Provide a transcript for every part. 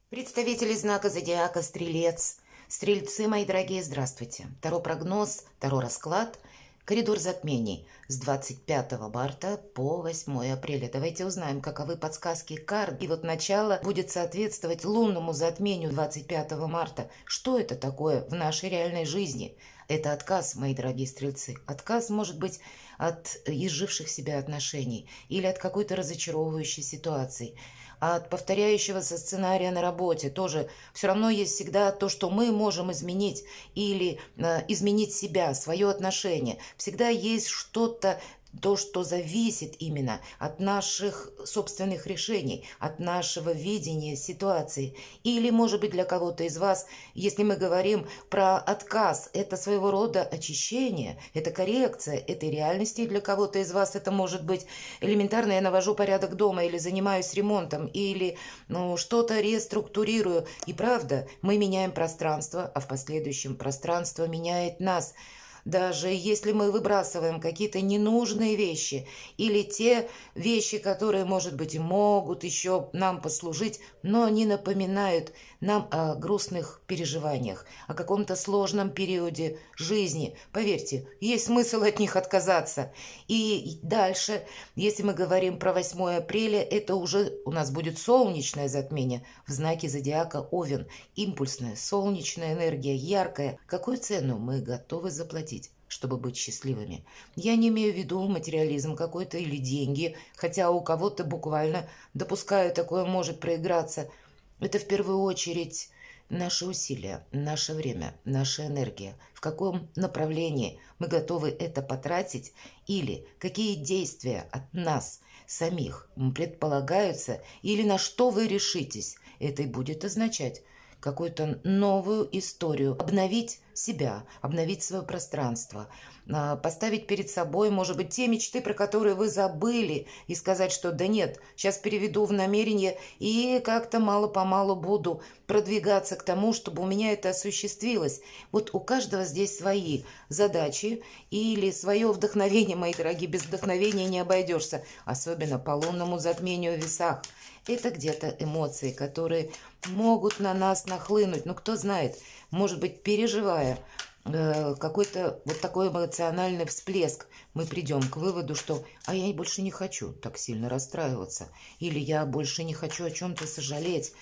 Представители знака зодиака Стрелец. Стрельцы, мои дорогие, здравствуйте. Таро-прогноз, Таро-расклад, коридор затмений с 25 марта по 8 апреля. Давайте узнаем, каковы подсказки карт. И вот начало будет соответствовать лунному затмению 25 марта. Что это такое в нашей реальной жизни? Это отказ, мои дорогие стрельцы. Отказ может быть от изживших себя отношений или от какой-то разочаровывающей ситуации, от повторяющегося сценария на работе. Тоже все равно есть всегда то, что мы можем изменить или изменить себя, свое отношение. Всегда есть что-то, то, что зависит именно от наших собственных решений, от нашего видения ситуации. Или, может быть, для кого-то из вас, если мы говорим про отказ, это своего рода очищение, это коррекция этой реальности. Для кого-то из вас это может быть элементарно: я навожу порядок дома, или занимаюсь ремонтом, или что-то реструктурирую. И правда, мы меняем пространство, а в последующем пространство меняет нас. Даже если мы выбрасываем какие-то ненужные вещи или те вещи, которые, может быть, и могут еще нам послужить, но они напоминают нам о грустных переживаниях, о каком-то сложном периоде жизни. Поверьте, есть смысл от них отказаться. И дальше, если мы говорим про 8 апреля, это уже у нас будет солнечное затмение в знаке зодиака Овен. Импульсная, солнечная энергия, яркая. Какую цену мы готовы заплатить, чтобы быть счастливыми? Я не имею в виду материализм какой-то или деньги, хотя у кого-то буквально, допускаю, такое может проиграться. Это в первую очередь наши усилия, наше время, наша энергия. В каком направлении мы готовы это потратить, или какие действия от нас самих предполагаются, или на что вы решитесь. Это и будет означать какую-то новую историю, обновить себя, обновить свое пространство, поставить перед собой, может быть, те мечты, про которые вы забыли, и сказать, что да нет, сейчас переведу в намерение и как-то мало-помалу буду продвигаться к тому, чтобы у меня это осуществилось. Вот у каждого здесь свои задачи или свое вдохновение, мои дорогие. Без вдохновения не обойдешься, особенно по лунному затмению в весах. Это где-то эмоции, которые могут на нас нахлынуть. Ну, кто знает, может быть, переживая какой-то вот такой эмоциональный всплеск, мы придем к выводу, что «а я больше не хочу так сильно расстраиваться», или «я больше не хочу о чем-то сожалеть»,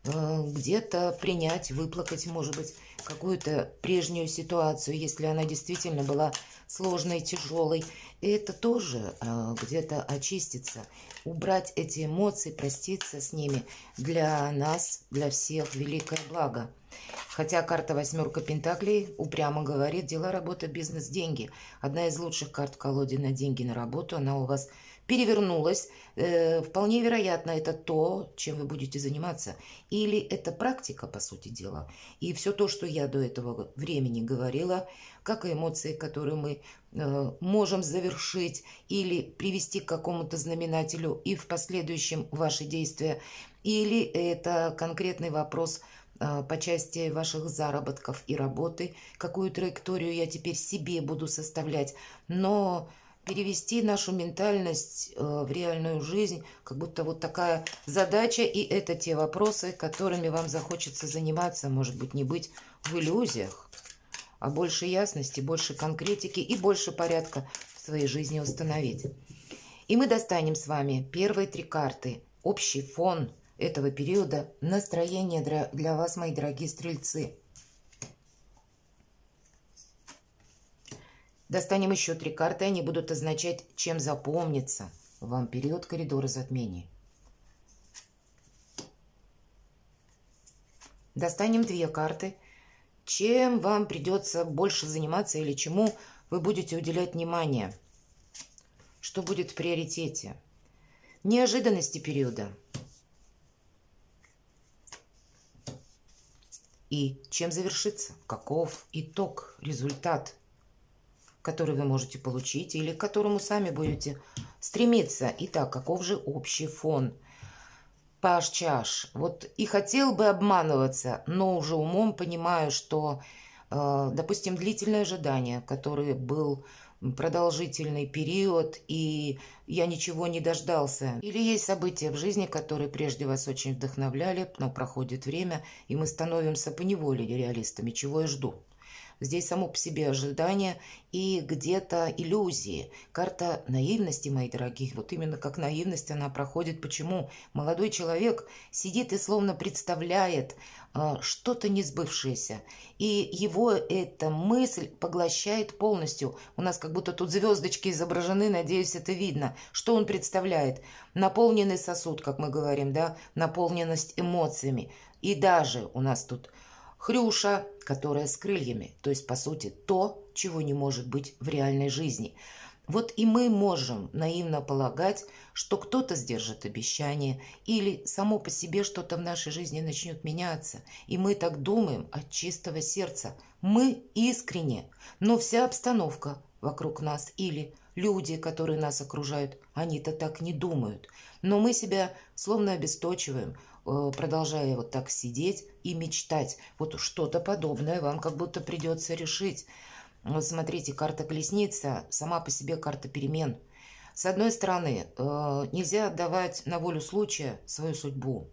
где-то принять, выплакать, может быть, какую-то прежнюю ситуацию, если она действительно была сложной, тяжелой. И это тоже где-то очиститься, убрать эти эмоции, проститься с ними. Для нас, для всех великое благо. Хотя карта «Восьмерка Пентаклей» упрямо говорит: дела, работа, бизнес, деньги. Одна из лучших карт в колоде на деньги, на работу. Она у вас перевернулась. Вполне вероятно, это то, чем вы будете заниматься. Или это практика, по сути дела. И все то, что я до этого времени говорила, как и эмоции, которые мы можем завершить или привести к какому-то знаменателю и в последующем ваши действия. Или это конкретный вопрос по части ваших заработков и работы, какую траекторию я теперь себе буду составлять. Но перевести нашу ментальность в реальную жизнь, как будто вот такая задача, и это те вопросы, которыми вам захочется заниматься, может быть, не быть в иллюзиях, а больше ясности, больше конкретики и больше порядка в своей жизни установить. И мы достанем с вами первые три карты, общий фон этого периода, настроение для вас, мои дорогие стрельцы. Достанем еще три карты, они будут означать, чем запомнится вам период коридора затмений. Достанем две карты, чем вам придется больше заниматься или чему вы будете уделять внимание, что будет в приоритете. Неожиданности периода. И чем завершится, каков итог, результат, который вы можете получить или к которому сами будете стремиться. Итак, каков же общий фон? Паш чаш. Вот и хотел бы обманываться, но уже умом понимаю, что, допустим, длительное ожидание, которое был продолжительный период, и я ничего не дождался. Или есть события в жизни, которые прежде вас очень вдохновляли, но проходит время, и мы становимся поневоле реалистами, чего я жду. Здесь само по себе ожидание и где-то иллюзии. Карта наивности, мои дорогие, вот именно как наивность она проходит. Почему? Молодой человек сидит и словно представляет что-то несбывшееся. И его эта мысль поглощает полностью. У нас как будто тут звездочки изображены, надеюсь, это видно. Что он представляет? Наполненный сосуд, как мы говорим, да? Наполненность эмоциями. И даже у нас тут Хрюша, которая с крыльями, то есть, по сути, то, чего не может быть в реальной жизни. Вот и мы можем наивно полагать, что кто-то сдержит обещание или само по себе что-то в нашей жизни начнет меняться. И мы так думаем от чистого сердца. Мы искренне, но вся обстановка вокруг нас или люди, которые нас окружают, они-то так не думают. Но мы себя словно обесточиваем, продолжая вот так сидеть и мечтать. Вот что-то подобное вам как будто придется решить. Вот смотрите, карта Колесница сама по себе карта перемен. С одной стороны, нельзя отдавать на волю случая свою судьбу.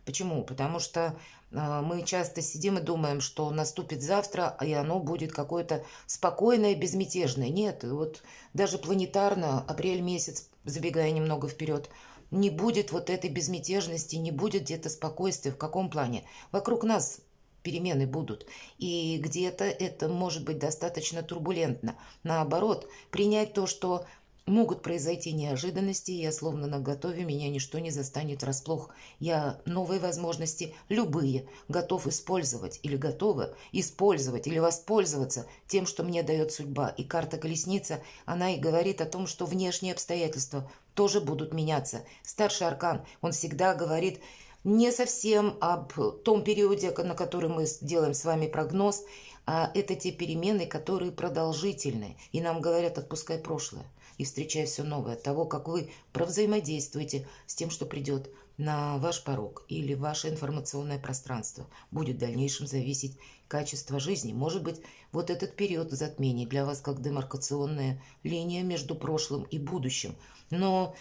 Почему? Потому что мы часто сидим и думаем, что наступит завтра, и оно будет какое-то спокойное, безмятежное. Нет, вот даже планетарно, апрель месяц, забегая немного вперед, не будет вот этой безмятежности, не будет где-то спокойствия. В каком плане? Вокруг нас перемены будут. И где-то это может быть достаточно турбулентно. Наоборот, принять то, что могут произойти неожиданности, я словно наготове, меня ничто не застанет врасплох. Я новые возможности, любые, готов использовать или готова использовать или воспользоваться тем, что мне дает судьба. И карта Колесница, она и говорит о том, что внешние обстоятельства тоже будут меняться. Старший аркан, он всегда говорит не совсем об том периоде, на который мы делаем с вами прогноз, а это те перемены, которые продолжительны. И нам говорят, отпускай прошлое и встречай все новое. От того, как вы провзаимодействуете с тем, что придет на ваш порог или ваше информационное пространство, будет в дальнейшем зависеть качество жизни. Может быть, вот этот период затмений для вас как демаркационная линия между прошлым и будущим. Но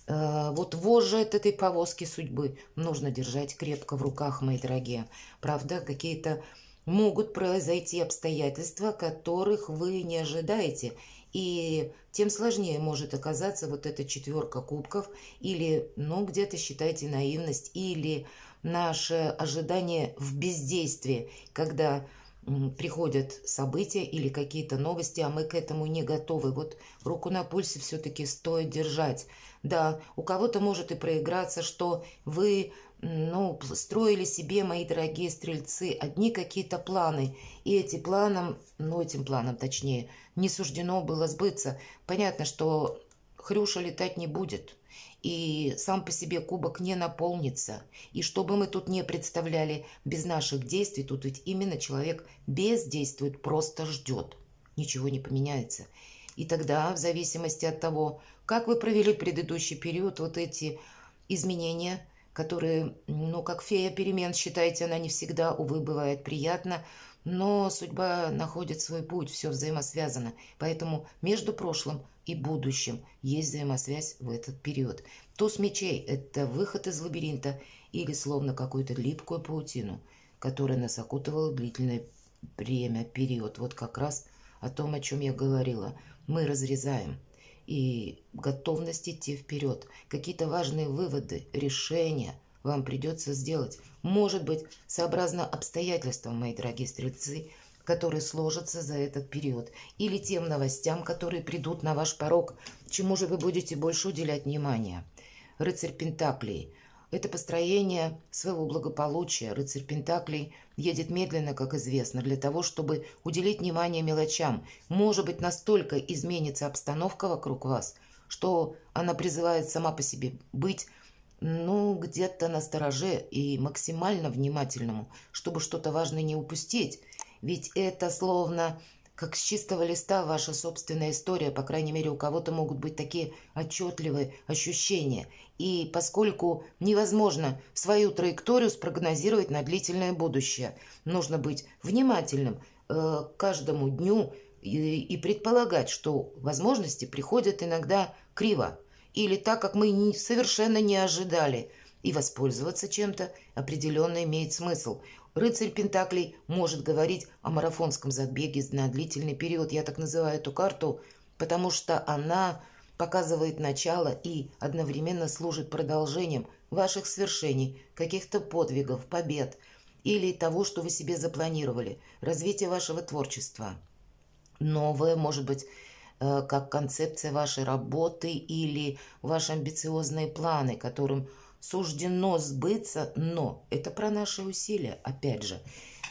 вот вожжи от этой повозки судьбы нужно держать крепко в руках, мои дорогие. Правда, какие-то могут произойти обстоятельства, которых вы не ожидаете. И тем сложнее может оказаться вот эта четверка кубков или, ну, где-то считайте наивность или наше ожидание в бездействии, когда приходят события или какие-то новости, а мы к этому не готовы. Вот руку на пульсе все-таки стоит держать. Да, у кого-то может и проиграться, что вы строили себе, мои дорогие стрельцы, одни какие-то планы. И этим планам точнее, не суждено было сбыться. Понятно, что Хрюша летать не будет. И сам по себе кубок не наполнится. И что бы мы тут не представляли без наших действий, тут ведь именно человек бездействует, просто ждет. Ничего не поменяется. И тогда, в зависимости от того, как вы провели предыдущий период, вот эти изменения, которые, как фея перемен, считайте, она не всегда, увы, бывает приятна, но судьба находит свой путь, все взаимосвязано. Поэтому между прошлым и будущим есть взаимосвязь в этот период. Туз мечей – это выход из лабиринта или словно какую-то липкую паутину, которая нас окутывала длительное время, период. Вот как раз о том, о чем я говорила. Мы разрезаем. И готовность идти вперед. Какие-то важные выводы, решения вам придется сделать. Может быть, сообразно обстоятельствам, мои дорогие стрельцы, которые сложатся за этот период. Или тем новостям, которые придут на ваш порог. Чему же вы будете больше уделять внимание? Рыцарь Пентаклей. Это построение своего благополучия. Рыцарь Пентаклей едет медленно, как известно, для того, чтобы уделить внимание мелочам. Может быть, настолько изменится обстановка вокруг вас, что она призывает сама по себе быть, где-то настороже и максимально внимательному, чтобы что-то важное не упустить. Ведь это словно как с чистого листа ваша собственная история, по крайней мере, у кого-то могут быть такие отчетливые ощущения. И поскольку невозможно свою траекторию спрогнозировать на длительное будущее, нужно быть внимательным к каждому дню, и предполагать, что возможности приходят иногда криво или так, как мы совершенно не ожидали, и воспользоваться чем-то определенно имеет смысл. Рыцарь Пентаклей может говорить о марафонском забеге на длительный период. Я так называю эту карту, потому что она показывает начало и одновременно служит продолжением ваших свершений, каких-то подвигов, побед или того, что вы себе запланировали, развитие вашего творчества. Новое, может быть, как концепция вашей работы или ваши амбициозные планы, которым суждено сбыться, но это про наши усилия, опять же.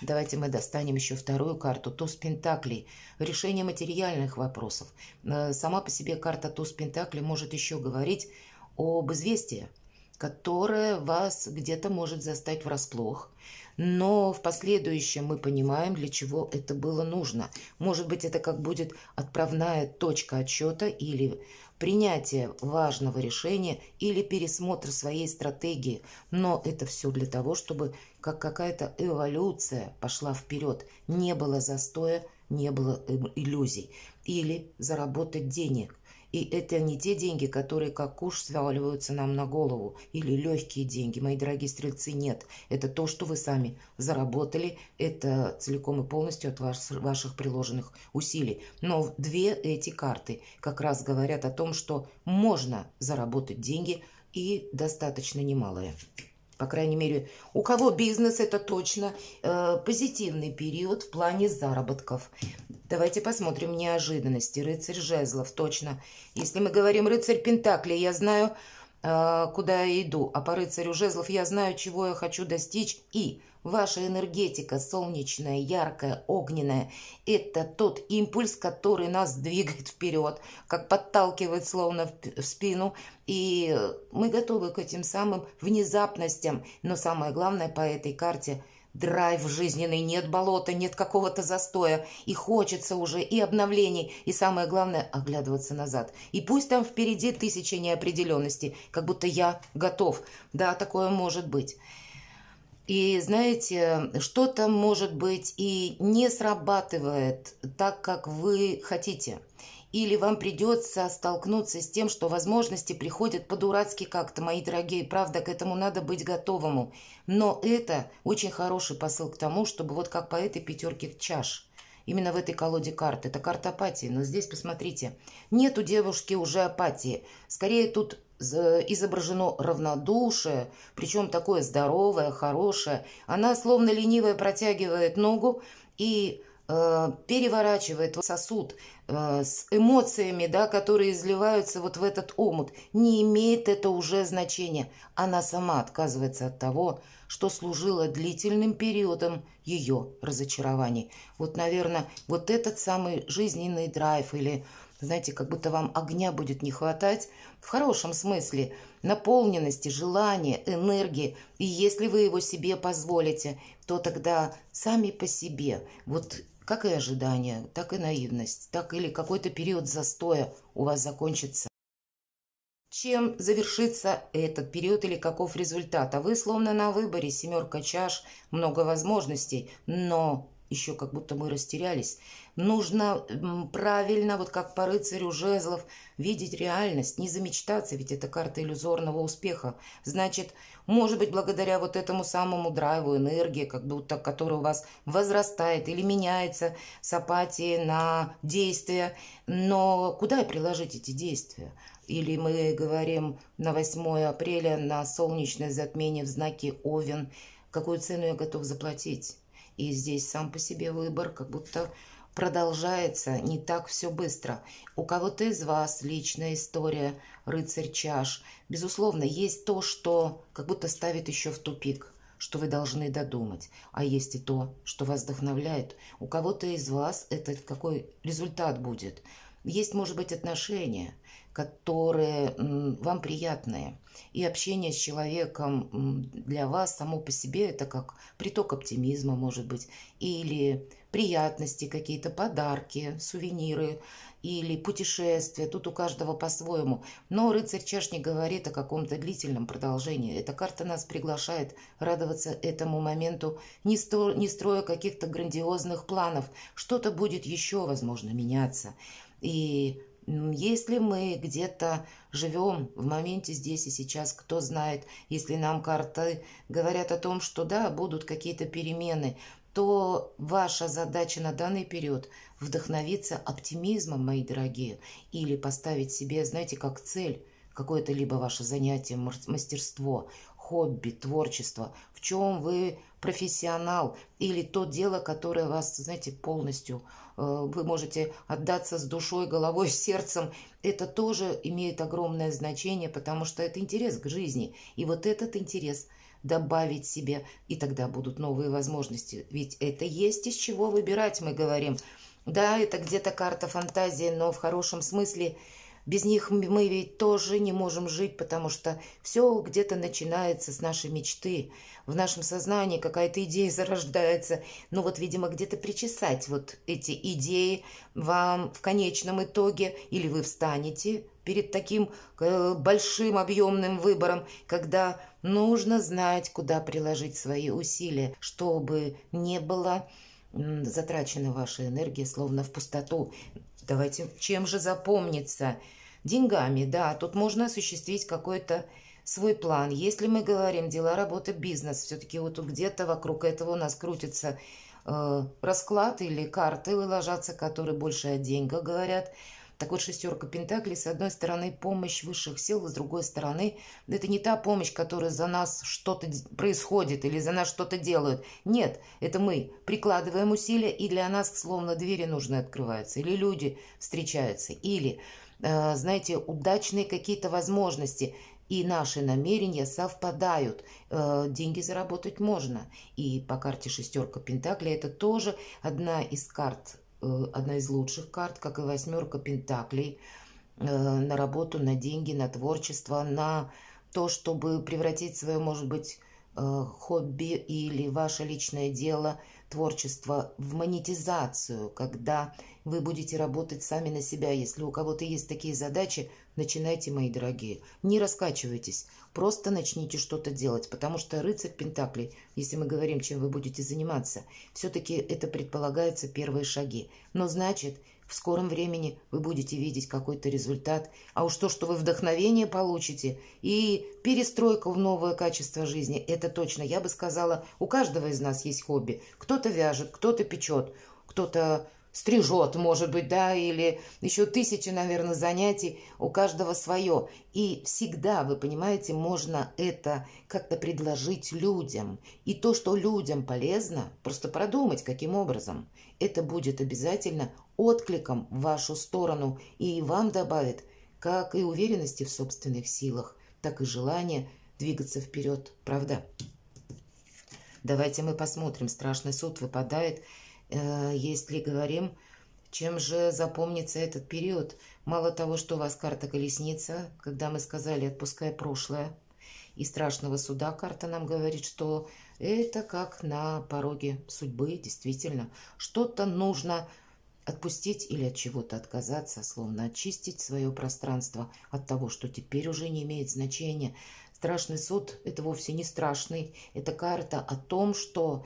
Давайте мы достанем еще вторую карту, туз Пентаклей, решение материальных вопросов. Сама по себе карта туз Пентаклей может еще говорить об известии, которое вас где-то может застать врасплох, но в последующем мы понимаем, для чего это было нужно. Может быть, это как будет отправная точка отсчета или принятие важного решения или пересмотр своей стратегии. Но это все для того, чтобы как какая-то эволюция пошла вперед. Не было застоя, не было иллюзий. Или заработать денег. И это не те деньги, которые как куш сваливаются нам на голову. Или легкие деньги, мои дорогие стрельцы, нет. Это то, что вы сами заработали. Это целиком и полностью от ваших приложенных усилий. Но две эти карты как раз говорят о том, что можно заработать деньги и достаточно немалые. По крайней мере, у кого бизнес, это точно позитивный период в плане заработков. Давайте посмотрим неожиданности. Рыцарь жезлов, точно. Если мы говорим рыцарь пентаклей, я знаю, куда я иду. А по рыцарю жезлов я знаю, чего я хочу достичь. И ваша энергетика солнечная, яркая, огненная – это тот импульс, который нас двигает вперед, как подталкивает словно в спину. И мы готовы к этим самым внезапностям. Но самое главное по этой карте – драйв жизненный, нет болота, нет какого-то застоя. И хочется уже и обновлений, и самое главное – оглядываться назад. И пусть там впереди тысячи неопределенностей, как будто я готов. Да, такое может быть. И знаете, что-то может быть и не срабатывает так, как вы хотите. Или вам придется столкнуться с тем, что возможности приходят по-дурацки как-то, мои дорогие. Правда, к этому надо быть готовому. Но это очень хороший посыл к тому, чтобы вот как по этой пятерке чаш. Именно в этой колоде карт. Это карта апатии. Но здесь, посмотрите, нет у девушки уже апатии. Скорее тут изображено равнодушие, причем такое здоровое, хорошее. Она словно ленивая протягивает ногу и переворачивает сосуд с эмоциями, да, которые изливаются вот в этот омут. Не имеет это уже значения. Она сама отказывается от того, что служило длительным периодом ее разочарований. Вот, наверное, вот этот самый жизненный драйв или, знаете, как будто вам огня будет не хватать, в хорошем смысле, наполненности, желания, энергии. И если вы его себе позволите, то тогда сами по себе, вот как и ожидания, так и наивность, так или какой-то период застоя у вас закончится. Чем завершится этот период или каков результат? А вы словно на выборе, семерка чаш, много возможностей, но еще как будто мы растерялись. Нужно правильно, вот как по рыцарю жезлов, видеть реальность, не замечтаться, ведь это карта иллюзорного успеха. Значит, может быть, благодаря вот этому самому драйву, энергии, как будто, которая у вас возрастает или меняется с апатии на действия. Но куда приложить эти действия? Или мы говорим на 8 апреля на солнечное затмение в знаке Овен, какую цену я готов заплатить? И здесь сам по себе выбор как будто продолжается не так все быстро. У кого-то из вас личная история, рыцарь чаш. Безусловно, есть то, что как будто ставит еще в тупик, что вы должны додумать. А есть и то, что вас вдохновляет. У кого-то из вас это какой результат будет. Есть, может быть, отношения, которые вам приятные. И общение с человеком для вас само по себе это как приток оптимизма, может быть, или приятности какие-то, подарки, сувениры или путешествия. Тут у каждого по-своему. Но рыцарь чашни говорит о каком-то длительном продолжении. Эта карта нас приглашает радоваться этому моменту, не строя каких-то грандиозных планов. Что-то будет еще, возможно, меняться. И если мы где-то живем в моменте здесь и сейчас, кто знает, если нам карты говорят о том, что да, будут какие-то перемены, то ваша задача на данный период вдохновиться оптимизмом, мои дорогие, или поставить себе, знаете, как цель какое-то либо ваше занятие, мастерство, хобби, творчество, в чем вы профессионал, или то дело, которое вас, знаете, полностью, вы можете отдаться с душой, головой, сердцем. Это тоже имеет огромное значение, потому что это интерес к жизни. И вот этот интерес добавить себе, и тогда будут новые возможности. Ведь это есть из чего выбирать, мы говорим. Да, это где-то карта фантазии, но в хорошем смысле без них мы ведь тоже не можем жить, потому что все где-то начинается с нашей мечты. В нашем сознании какая-то идея зарождается. Ну вот, видимо, где-то причесать вот эти идеи вам в конечном итоге. Или вы встанете перед таким большим объемным выбором, когда нужно знать, куда приложить свои усилия, чтобы не было затрачена ваша энергия словно в пустоту. Давайте, чем же запомниться? Деньгами, да, тут можно осуществить какой-то свой план. Если мы говорим дела, работа, бизнес, все-таки вот где-то вокруг этого у нас крутится расклад или карты ложатся, которые больше о деньгах говорят. Так вот, шестерка пентаклей, с одной стороны, помощь высших сил, с другой стороны, это не та помощь, которая за нас что-то происходит или за нас что-то делают. Нет, это мы прикладываем усилия, и для нас словно двери нужны открываются, или люди встречаются, или, знаете, удачные какие-то возможности, и наши намерения совпадают. Деньги заработать можно. И по карте шестерка пентаклей это тоже одна из карт, одна из лучших карт, как и восьмерка пентаклей, на работу, на деньги, на творчество, на то, чтобы превратить свое, может быть, хобби или ваше личное дело, творчество в монетизацию, когда вы будете работать сами на себя. Если у кого-то есть такие задачи, начинайте, мои дорогие. Не раскачивайтесь, просто начните что-то делать, потому что рыцарь пентаклей, если мы говорим, чем вы будете заниматься, все-таки это предполагается первые шаги. Но значит, в скором времени вы будете видеть какой-то результат. А уж то, что вы вдохновение получите и перестройку в новое качество жизни, это точно. Я бы сказала, у каждого из нас есть хобби. Кто-то вяжет, кто-то печет, кто-то стрижет, может быть, да, или еще тысячи, наверное, занятий, у каждого свое. И всегда, вы понимаете, можно это как-то предложить людям. И то, что людям полезно, просто продумать, каким образом. Это будет обязательно откликом в вашу сторону и вам добавит как и уверенности в собственных силах, так и желание двигаться вперед. Правда? Давайте мы посмотрим. Страшный суд выпадает. Если говорим, чем же запомнится этот период. Мало того, что у вас карта колесница, когда мы сказали «отпускай прошлое», и страшного суда карта нам говорит, что это как на пороге судьбы, действительно. Что-то нужно отпустить или от чего-то отказаться, словно очистить свое пространство от того, что теперь уже не имеет значения. Страшный суд – это вовсе не страшный, это карта о том, что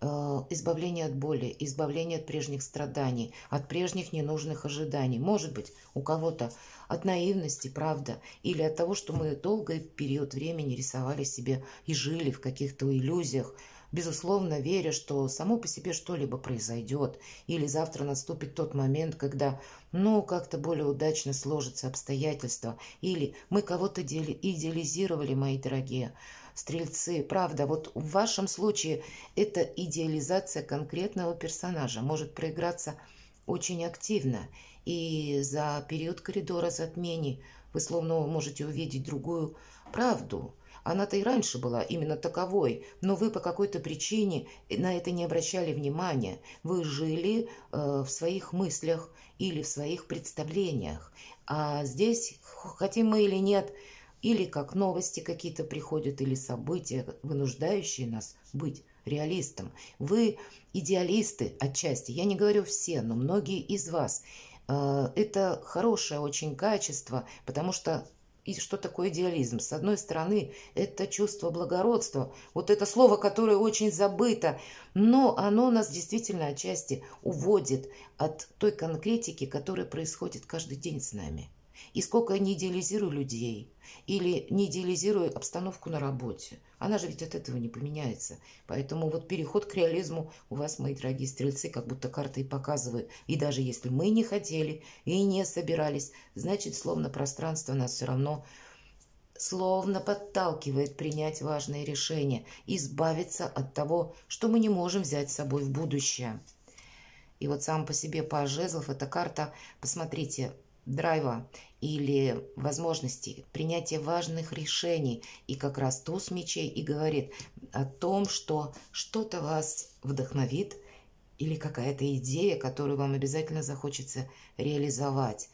избавление от боли, избавление от прежних страданий, от прежних ненужных ожиданий. Может быть, у кого-то от наивности, правда, или от того, что мы долгий период времени рисовали себе и жили в каких-то иллюзиях, безусловно, веря, что само по себе что-либо произойдет, или завтра наступит тот момент, когда, ну, как-то более удачно сложатся обстоятельства, или мы кого-то идеализировали, мои дорогие стрельцы. Правда, вот в вашем случае эта идеализация конкретного персонажа может проиграться очень активно, и за период коридора затмений вы словно можете увидеть другую правду. Она-то и раньше была именно таковой, но вы по какой-то причине на это не обращали внимания. Вы жили в своих мыслях или в своих представлениях. А здесь, хотим мы или нет, или как новости какие-то приходят, или события, вынуждающие нас быть реалистом. Вы идеалисты отчасти. Я не говорю все, но многие из вас. Это хорошее очень качество, потому что и что такое идеализм? С одной стороны, это чувство благородства, вот это слово, которое очень забыто, но оно нас действительно отчасти уводит от той конкретики, которая происходит каждый день с нами. И сколько я не идеализирую людей или не идеализирую обстановку на работе, она же ведь от этого не поменяется. Поэтому вот переход к реализму у вас, мои дорогие стрельцы, как будто карты и показывают. И даже если мы не хотели и не собирались, значит, словно пространство нас все равно словно подталкивает принять важные решения, избавиться от того, что мы не можем взять с собой в будущее. И вот сам по себе паж жезлов – это карта, посмотрите, драйва или возможности принятия важных решений. И как раз туз мечей и говорит о том, что что-то вас вдохновит или какая-то идея, которую вам обязательно захочется реализовать,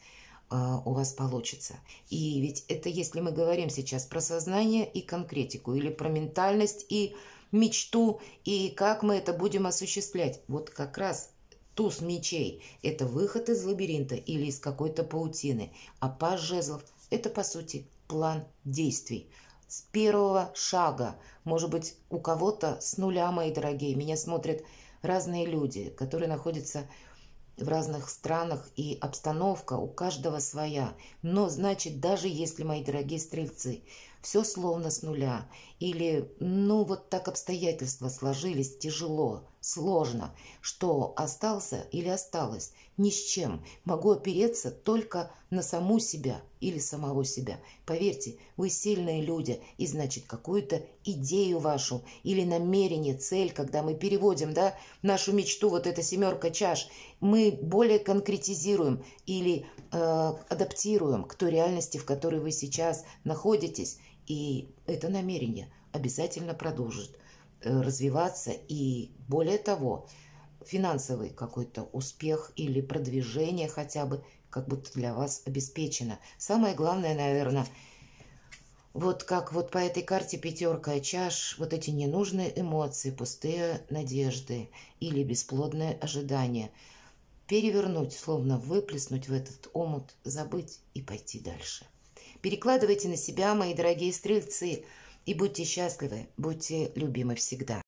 у вас получится. И ведь это если мы говорим сейчас про сознание и конкретику, или про ментальность и мечту, и как мы это будем осуществлять. Вот как раз туз мечей – это выход из лабиринта или из какой-то паутины. А паж жезлов – это, по сути, план действий. С первого шага, может быть, у кого-то с нуля, мои дорогие. Меня смотрят разные люди, которые находятся в разных странах, и обстановка у каждого своя. Но, значит, даже если, мои дорогие стрельцы, все словно с нуля, или, ну, вот так обстоятельства сложились тяжело, сложно, что остался или осталось ни с чем, могу опереться только на саму себя или самого себя. Поверьте, вы сильные люди, и, значит, какую-то идею вашу или намерение, цель, когда мы переводим, да, нашу мечту, вот эта семерка чаш, мы более конкретизируем или адаптируем к той реальности, в которой вы сейчас находитесь. И это намерение обязательно продолжит развиваться. И более того, финансовый какой-то успех или продвижение хотя бы как будто для вас обеспечено. Самое главное, наверное, вот как вот по этой карте пятерка чаш, вот эти ненужные эмоции, пустые надежды или бесплодное ожидание перевернуть, словно выплеснуть в этот омут, забыть и пойти дальше. Перекладывайте на себя, мои дорогие стрельцы, и будьте счастливы, будьте любимы всегда.